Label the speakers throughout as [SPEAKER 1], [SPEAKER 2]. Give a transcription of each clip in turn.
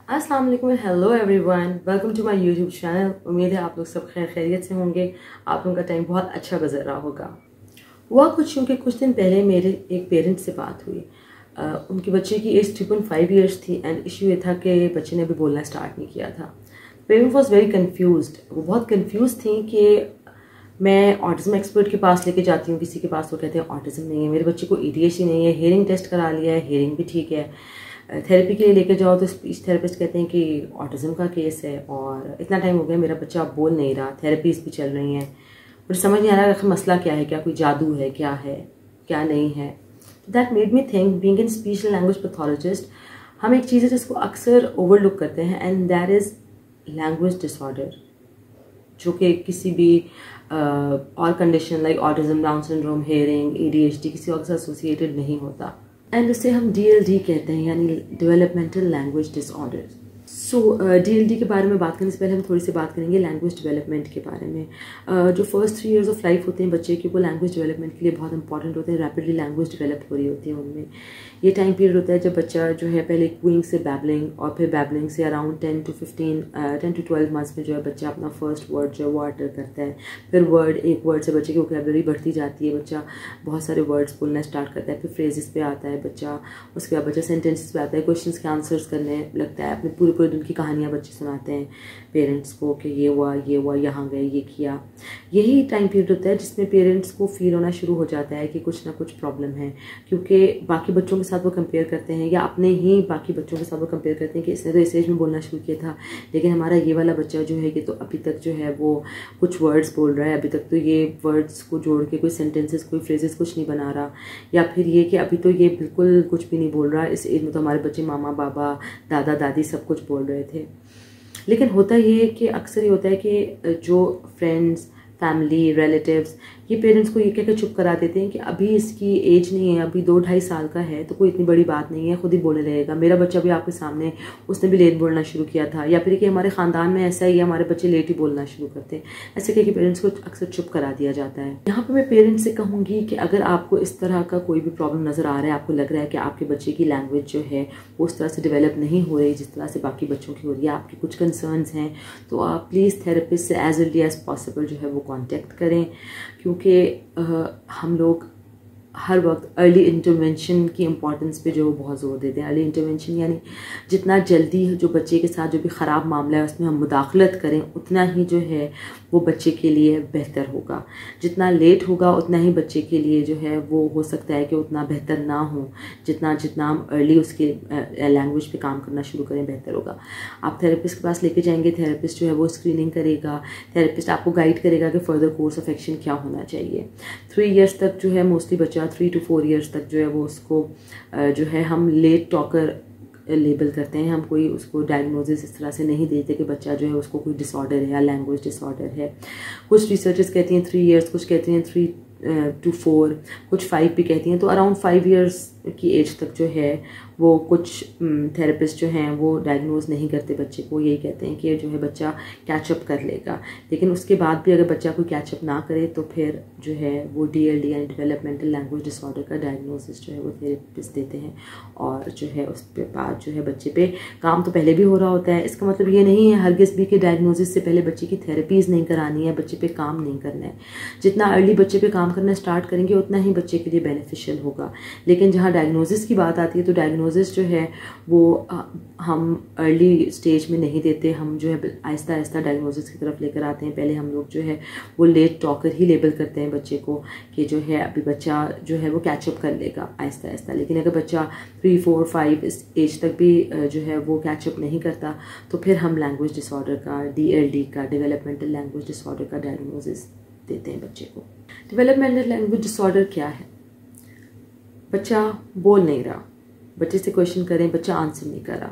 [SPEAKER 1] अस्सलाम वालेकुम, hello everyone, welcome to my YouTube channel. उम्मीद है आप लोग सब खैरियत से होंगे। आप लोगों का टाइम बहुत अच्छा गुजर रहा होगा। हुआ कुछ यूँ कि कुछ दिन पहले मेरे एक पेरेंट से बात हुई। उनके बच्चे की एज 3.5 ईयर्स थी एंड इशू ये था कि बच्चे ने अभी बोलना स्टार्ट नहीं किया था। Parent was very confused. वो बहुत कन्फ्यूज थी कि मैं ऑटिज्म एक्सपर्ट के पास लेके जाती हूँ किसी के पास, वो कहते हैं ऑटिज्म नहीं है, मेरे बच्चे को ADHD नहीं है, हेयरिंग टेस्ट करा लिया है, हेयरिंग भी ठीक है। थेरेपी के लिए लेके जाओ तो स्पीच थेरेपिस्ट कहते हैं कि ऑटिज्म का केस है और इतना टाइम हो गया मेरा बच्चा अब बोल नहीं रहा, थेरेपीज भी चल रही हैं। मुझे समझ नहीं आ रहा आखिर मसला क्या है, क्या कोई जादू है, क्या नहीं है। That made me think, being an speech and language pathologist, हम एक चीज़ है जिसको अक्सर ओवरलुक करते हैं and that is language disorder, जो कि किसी भी और condition like autism, down syndrome, hearing, ADHD किसी और के साथ एसोसिएटेड नहीं होता। एंड उसे हम DLD कहते हैं, यानी डेवलपमेंटल लैंग्वेज डिसऑर्डर। सो DLD के बारे में बात करने से पहले हम थोड़ी सी बात करेंगे लैंग्वेज डेवलपमेंट के बारे में। जो फर्स्ट 3 इयर्स ऑफ लाइफ होते हैं बच्चे के, वो लैंग्वेज डेवलपमेंट के लिए बहुत इंपॉर्टेंट होते हैं। रैपिडली लैंग्वेज डेवलप हो रही होती है उनमें। ये टाइम पीरियड होता है जब बच्चा जो है पहले क्विंग से बैबलिंग और फिर बैबलिंग से अराउंड 10 to 12 मंथ्स में जो है बच्चा अपना फर्स्ट वर्ड जो है वो अटर करता है। फिर एक वर्ड से बच्चे की वोकैबुलरी बढ़ती जाती है, बच्चा बहुत सारे वर्ड्स बोलना स्टार्ट करता है, फिर फ्रेजेस पे आता है बच्चा, उसके बाद बच्चा सेंटेंसेस पे आता है, क्वेश्चंस के आंसर्स करने लगता है, अपने पूरे दिन की कहानियाँ बच्चे सुनाते हैं पेरेंट्स को कि ये हुआ, यहाँ गए, ये किया। यही टाइम पीरियड होता है जिसमें पेरेंट्स को फील होना शुरू हो जाता है कि कुछ ना कुछ प्रॉब्लम है, क्योंकि बाकी बच्चों के साथ वो कंपेयर करते हैं या अपने ही बाकी बच्चों के साथ वो कंपेयर करते हैं कि इसने तो इस एज में बोलना शुरू किया था, लेकिन हमारा ये वाला बच्चा जो है ये तो अभी तक जो है वो कुछ वर्ड्स बोल रहा है, अभी तक तो ये वर्ड्स को जोड़ के कोई सेंटेंसेस, कोई फ्रेजेस कुछ नहीं बना रहा, या फिर ये कि अभी तो ये बिल्कुल कुछ भी नहीं बोल रहा। इस एज में तो हमारे बच्चे मामा बाबा दादा दादी सब कुछ बोल रहे थे। लेकिन होता ये है कि अक्सर ये होता है कि जो फ्रेंड्स, फैमिली, रिलेटिव्स ये पेरेंट्स को ये कहकर चुप करा देते हैं कि अभी इसकी एज नहीं है, अभी 2-2.5 साल का है तो कोई इतनी बड़ी बात नहीं है, खुद ही बोलने लगेगा। मेरा बच्चा भी आपके सामने, उसने भी लेट बोलना शुरू किया था, या फिर कि हमारे ख़ानदान में ऐसा ही है, हमारे बच्चे लेट ही बोलना शुरू करते हैं। ऐसे कह के पेरेंट्स को अक्सर चुप करा दिया जाता है। यहाँ पर मैं पेरेंट्स से कहूँगी कि अगर आपको इस तरह का कोई भी प्रॉब्लम नज़र आ रहा है, आपको लग रहा है कि आपके बच्चे की लैंग्वेज जो है वो उस तरह से डेवलप नहीं हो रही जिस तरह से बाकी बच्चों की हो रही है, आपके कुछ कंसर्न्स हैं, तो आप प्लीज़ थेरेपिस्ट से एज अर्ली एज पॉसिबल जो है वो कॉन्टेक्ट करें, क्योंकि हम लोग हर वक्त अर्ली इंटरवेंशन की इम्पॉर्टेंस पे जो बहुत ज़ोर देते हैं। अर्ली इंटरवेंशन यानी जितना जल्दी जो बच्चे के साथ जो भी ख़राब मामला है उसमें हम मुदाखलत करें, उतना ही जो है वो बच्चे के लिए बेहतर होगा। जितना लेट होगा उतना ही बच्चे के लिए जो है वो हो सकता है कि उतना बेहतर ना हो। जितना हम अर्ली उसके लैंग्वेज पे काम करना शुरू करें बेहतर होगा। आप थेरेपिस्ट के पास लेके जाएंगे, थेरेपिस्ट जो है वो स्क्रीनिंग करेगा, थेरेपिस्ट आपको गाइड करेगा कि फर्दर कोर्स ऑफ एक्शन क्या होना चाहिए। 3 इयर्स तक जो है मोस्टली बच्चा 3 to 4 इयर्स तक जो है वो उसको जो है हम लेट टॉकर लेबल करते हैं। हम कोई उसको डायग्नोसिस इस तरह से नहीं देते कि बच्चा जो है उसको कोई डिसऑर्डर है या लैंग्वेज डिसऑर्डर है। कुछ रिसर्चर्स कहती हैं 3 इयर्स, कुछ कहती हैं 3 to 4, कुछ 5 भी कहती हैं। तो अराउंड 5 इयर्स की एज तक जो है वो कुछ थेरेपिस्ट जो हैं वो डायग्नोज नहीं करते बच्चे को, यही कहते हैं कि जो है बच्चा कैचअप कर लेगा। लेकिन उसके बाद भी अगर बच्चा कोई कैचअप ना करे तो फिर जो है वो DLD यानी डेवलपमेंटल लैंग्वेज डिसऑर्डर का डायग्नोसिस जो है वो थेरेपिस्ट देते हैं, और जो है उस पे बाद जो है बच्चे पे काम तो पहले भी हो रहा होता है। इसका मतलब ये नहीं है हरगिज़ भी कि डायग्नोसिस से पहले बच्चे की थेरेपीज़ नहीं करानी है, बच्चे पे काम नहीं करना है। जितना अर्ली बच्चे पे काम करना स्टार्ट करेंगे उतना ही बच्चे के लिए बेनिफिशियल होगा। लेकिन जहाँ डायग्नोसिस की बात आती है तो डायग्नोसिस जो है वो हम अर्ली स्टेज में नहीं देते, हम जो है आहिस्ता आहिस्ता डायग्नोसिस की तरफ लेकर आते हैं। पहले हम लोग जो है वो लेट टॉकर ही लेबल करते हैं बच्चे को कि जो है अभी बच्चा जो है वो कैचअप कर लेगा आहिस्ता आहिस्ता। लेकिन अगर बच्चा 3, 4, 5 इस एज तक भी जो है वो कैचअप नहीं करता तो फिर हम लैंग्वेज डिसऑर्डर का, DLD का, डेवलपमेंटल लैंग्वेज डिसऑर्डर का डायग्नोसिस देते हैं बच्चे को। डेवलपमेंटल लैंग्वेज डिसऑर्डर क्या है? बच्चा बोल नहीं रहा, बच्चे से क्वेश्चन करें बच्चा आंसर नहीं कर रहा,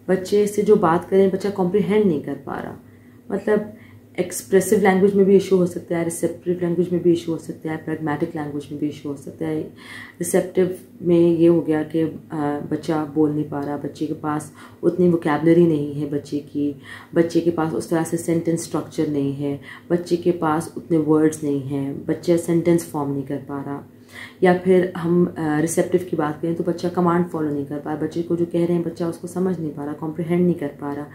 [SPEAKER 1] बच्चे से जो बात करें बच्चा कॉम्प्रिहेंड नहीं कर पा रहा। मतलब एक्सप्रेसिव लैंग्वेज में भी इशू हो सकता है, रिसेप्टिव लैंग्वेज में भी इशू हो सकता है, प्रैग्मेटिक लैंग्वेज में भी इशू हो सकता है। रिसेप्टिव में ये हो गया कि बच्चा बोल नहीं पा रहा, बच्चे के पास उतनी वोकैबुलरी नहीं है, बच्चे के पास उस तरह से सेंटेंस स्ट्रक्चर नहीं है, बच्चे के पास उतने वर्ड्स नहीं हैं, बच्चा सेंटेंस फॉर्म नहीं कर पा रहा। या फिर हम रिसेप्टिव की बात करें तो बच्चा कमांड फॉलो नहीं कर पा रहा, बच्चे को जो कह रहे हैं बच्चा उसको समझ नहीं पा रहा, कॉम्प्रिहेंड नहीं कर पा रहा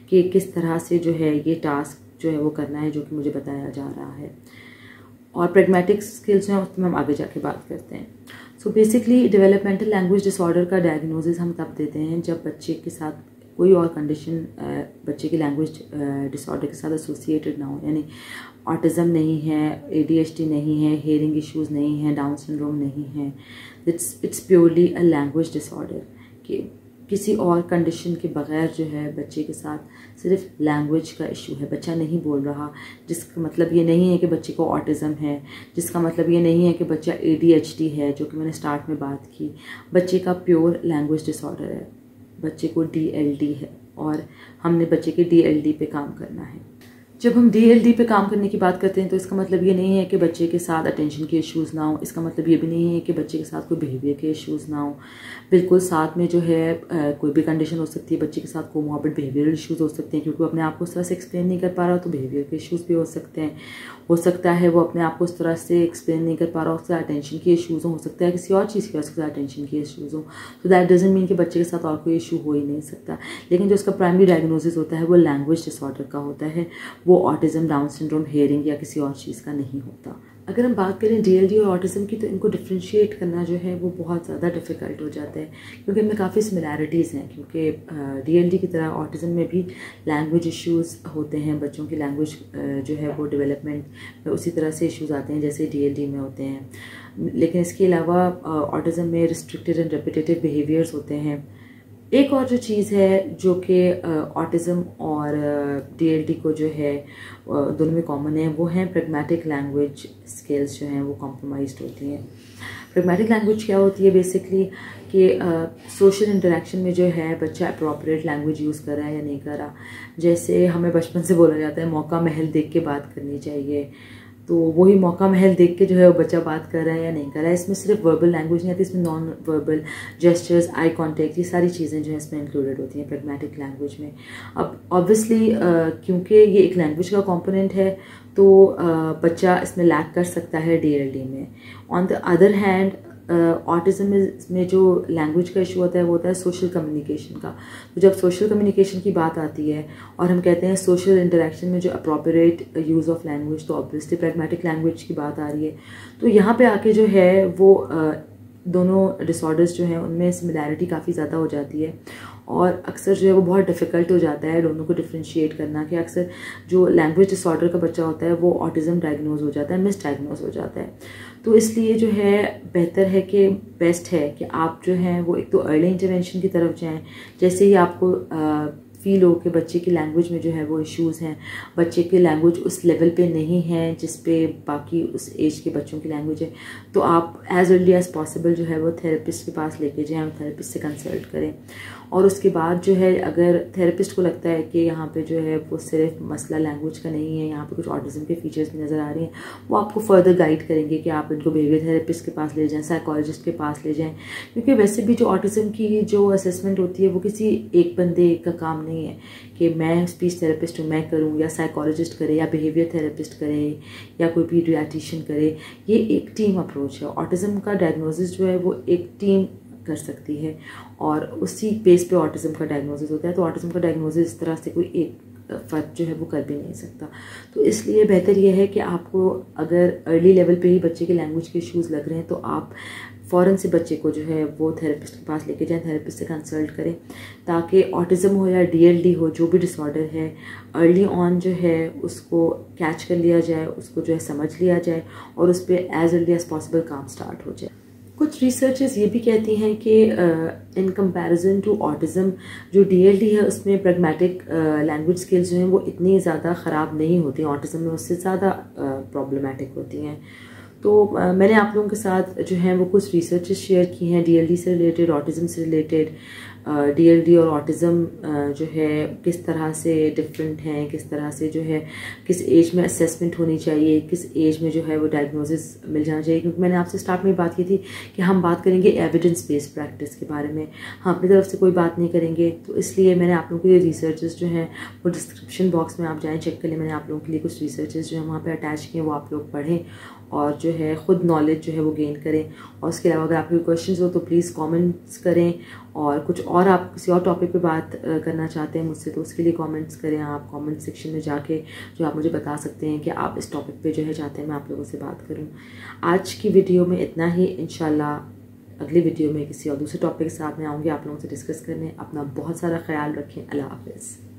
[SPEAKER 1] कि किस तरह से जो है ये टास्क जो है वो करना है जो कि मुझे बताया जा रहा है। और प्रैग्मेटिक स्किल्स जो हैं उसमें हम आगे जाके बात करते हैं। So basically developmental language disorder का डायग्नोसिस हम तब देते हैं जब बच्चे के साथ कोई और कंडीशन बच्चे की लैंग्वेज डिसऑर्डर के साथ एसोसिएटेड ना हो, यानी ऑटिज़म नहीं है, ADHD नहीं है, हेयरिंग इश्यूज़ नहीं है, डाउन सिंड्रोम नहीं है, it's purely a language disorder कि किसी और कंडीशन के बगैर जो है बच्चे के साथ सिर्फ लैंग्वेज का इशू है, बच्चा नहीं बोल रहा, जिसका मतलब ये नहीं है कि बच्चे को ऑटिज़म है, जिसका मतलब ये नहीं है कि बच्चा ADHD है जो कि मैंने स्टार्ट में बात की। बच्चे का प्योर लैंग्वेज डिसऑर्डर है, बच्चे को DLD है और हमने बच्चे के DLD पे काम करना है। जब हम DLD पे काम करने की बात करते हैं तो इसका मतलब ये नहीं है कि बच्चे के साथ अटेंशन के इश्यूज़ ना हो, इसका मतलब ये भी नहीं है कि बच्चे के साथ कोई बिहेवियर के इश्यूज़ ना हो। बिल्कुल साथ में जो है कोई भी कंडीशन हो सकती है, बच्चे के साथ कोमॉर्बिड बिहेवियरल इश्यूज़ हो सकते हैं क्योंकि वो अपने आप को उस तरह से एक्सप्लेन नहीं कर पा रहा, तो बिहेवियर के इश्यूज़ भी हो सकते हैं। हो सकता है वो अपने आप को उस तरह से एक्सप्लेन नहीं कर पा रहा, उससे अटेंशन के इश्यूज़ हो सकता है किसी और चीज़ की वजह से अटेंशन के इश्यूज़ हो, तो दैट डजंट मीन कि बच्चे के साथ और कोई इशू हो ही नहीं सकता। लेकिन जो उसका प्राइमरी डायग्नोसिस होता है वो लैंग्वेज डिसऑर्डर का होता है, वो ऑटिज़म, डाउन सिंड्रोम, हेयरिंग या किसी और चीज़ का नहीं होता। अगर हम बात करें DLD और ऑटिज़म की तो इनको डिफ्रेंशिएट करना जो है वो बहुत ज़्यादा डिफ़िकल्ट हो जाता है क्योंकि इनमें काफ़ी सिमिलैरिटीज़ हैं, क्योंकि DLD की तरह ऑटिज़म में भी लैंग्वेज इश्यूज़ होते हैं, बच्चों की लैंग्वेज जो है वो डेवलपमेंट में उसी तरह से इश्यूज़ आते हैं जैसे DLD में होते हैं। लेकिन इसके अलावा ऑटिज़म में रिस्ट्रिक्टेड एंड रेपिटेटिव बिहेवियर्स होते हैं। एक और जो चीज़ है जो कि ऑटिज़म और DLD को जो है दोनों में कॉमन है वो है प्रैग्मेटिक लैंग्वेज स्किल्स जो हैं वो कॉम्प्रोमाइज्ड होती हैं। प्रैग्मेटिक लैंग्वेज क्या होती है बेसिकली कि सोशल इंटरेक्शन में जो है बच्चा अप्रोप्रिएट लैंग्वेज यूज़ कर रहा है या नहीं कर रहा। जैसे हमें बचपन से बोला जाता है मौका महल देख के बात करनी चाहिए, तो वही मौका महल देख के जो है वो बच्चा बात कर रहा है या नहीं कर रहा है। इसमें सिर्फ वर्बल लैंग्वेज नहीं आती, इसमें non verbal gestures, eye contact, ये सारी चीज़ें जो है इसमें इंक्लूडेड होती हैं प्रैग्मेटिक लैंग्वेज में। अब ऑब्वियसली क्योंकि ये एक लैंग्वेज का कंपोनेंट है तो बच्चा इसमें लैक कर सकता है DLD में। On the other hand autism में जो लैंग्वेज का इशू होता है वो होता है सोशल कम्युनिकेशन का। तो जब सोशल कम्युनिकेशन की बात आती है और हम कहते हैं सोशल इंटरेक्शन में जो अप्रोप्रिएट यूज़ ऑफ लैंग्वेज, तो ऑब्वियसली प्रैग्मेटिक लैंग्वेज की बात आ रही है। तो यहाँ पे आके जो है वो दोनों डिसऑर्डर्स जो हैं उनमें सिमिलैरिटी काफ़ी ज़्यादा हो जाती है और अक्सर जो है वो बहुत डिफ़िकल्ट हो जाता है दोनों को डिफ्रेंशिएट करना कि अक्सर जो लैंग्वेज डिसऑर्डर का बच्चा होता है वो ऑटिज़म डायग्नोज हो जाता है, मिस डायग्नोज हो जाता है। तो इसलिए जो है बेहतर है कि बेस्ट है कि आप जो हैं वो एक तो अर्ली इंटरवेंशन की तरफ जाएं। जैसे ही आपको फील हो कि बच्चे की लैंग्वेज में जो है वो इश्यूज़ हैं, बच्चे की लैंग्वेज उस लेवल पे नहीं है जिस पे बाकी उस एज के बच्चों की लैंग्वेज है, तो आप एज़ अर्ली एज़ पॉसिबल जो है वो थेरेपिस्ट के पास लेके जाएं और थेरेपिस्ट से कंसल्ट करें। और उसके बाद जो है अगर थेरेपिस्ट को लगता है कि यहाँ पे जो है वो सिर्फ मसला लैंग्वेज का नहीं है, यहाँ पे कुछ ऑटिज़म के फीचर्स भी नज़र आ रही हैं, वो आपको फर्दर गाइड करेंगे कि आप इनको बिहेवियर थेरेपिस्ट के पास ले जाएं, साइकोलॉजिस्ट के पास ले जाएं। क्योंकि वैसे भी जो ऑटिज़म की जो असेसमेंट होती है वो किसी एक बंदे का काम नहीं है कि मैं स्पीच थेरेपिस्ट हूँ मैं करूँ, या साइकोलॉजिस्ट करे, या बिहेवियर थेरेपिस्ट करे, या कोई पीडियाट्रिशियन करे। ये एक टीम अप्रोच है। ऑटिज़म का डायग्नोसिस जो है वो एक टीम कर सकती है और उसी बेस पे ऑटिज़म का डायग्नोसिस होता है। तो ऑटिज़म का डायग्नोसिस इस तरह से कोई एक फ़र्द जो है वो कर भी नहीं सकता। तो इसलिए बेहतर यह है कि आपको अगर अर्ली लेवल पे ही बच्चे के लैंग्वेज के इश्यूज़ लग रहे हैं तो आप फ़ौरन से बच्चे को जो है वो थेरेपिस्ट के पास लेके जाएं, थेरेपिस्ट से कंसल्ट करें, ताकि ऑटिज़म हो या DLD हो, जो भी डिसऑर्डर है, अर्ली ऑन जो है उसको कैच कर लिया जाए, उसको जो है समझ लिया जाए और उस पर एज़ अर्ली एज़ पॉसिबल काम स्टार्ट हो जाए। कुछ रिसर्चेस ये भी कहती हैं कि इन कंपैरिजन टू ऑटिज़म जो DLD है उसमें प्रैग्मेटिक लैंग्वेज स्किल्स जो हैं वो इतनी ज़्यादा ख़राब नहीं होती, ऑटिज़म में उससे ज़्यादा प्रॉब्लमेटिक होती हैं। तो मैंने आप लोगों के साथ जो है वो कुछ रिसर्चेस शेयर की हैं DLD से रिलेटेड, ऑटिज़म से रिलेटेड। DLD और ऑटिज़म जो है किस तरह से डिफरेंट हैं, किस तरह से जो है किस एज में असेसमेंट होनी चाहिए, किस एज में जो है वो डायग्नोसिस मिल जाना चाहिए। क्योंकि मैंने आपसे स्टार्ट में बात की थी कि हम बात करेंगे एविडेंस बेस्ड प्रैक्टिस के बारे में, हम अपनी तरफ से कोई बात नहीं करेंगे। तो इसलिए मैंने आप लोगों को ये रिसर्चेस जो हैं वो डिस्क्रिप्शन बॉक्स में आप जाएँ चेक कर लें। मैंने आप लोगों के लिए कुछ रिसर्चेस जो है वहाँ पर अटैच किए, वो आप लोग पढ़ें और जो है ख़ुद नॉलेज जो है वो गेन करें। और उसके अलावा अगर आपके क्वेश्चंस हो तो प्लीज़ कमेंट्स करें, और कुछ और आप किसी और टॉपिक पे बात करना चाहते हैं मुझसे तो उसके लिए कमेंट्स करें। आप कमेंट सेक्शन में जाके जो आप मुझे बता सकते हैं कि आप इस टॉपिक पे जो है चाहते हैं मैं आप लोगों से बात करूँ। आज की वीडियो में इतना ही। इंशाल्लाह अगली वीडियो में किसी और दूसरे टॉपिक के साथ में आऊँगी आप लोगों से डिस्कस करने। अपना बहुत सारा ख्याल रखें। अल्लाह हाफ़िज़।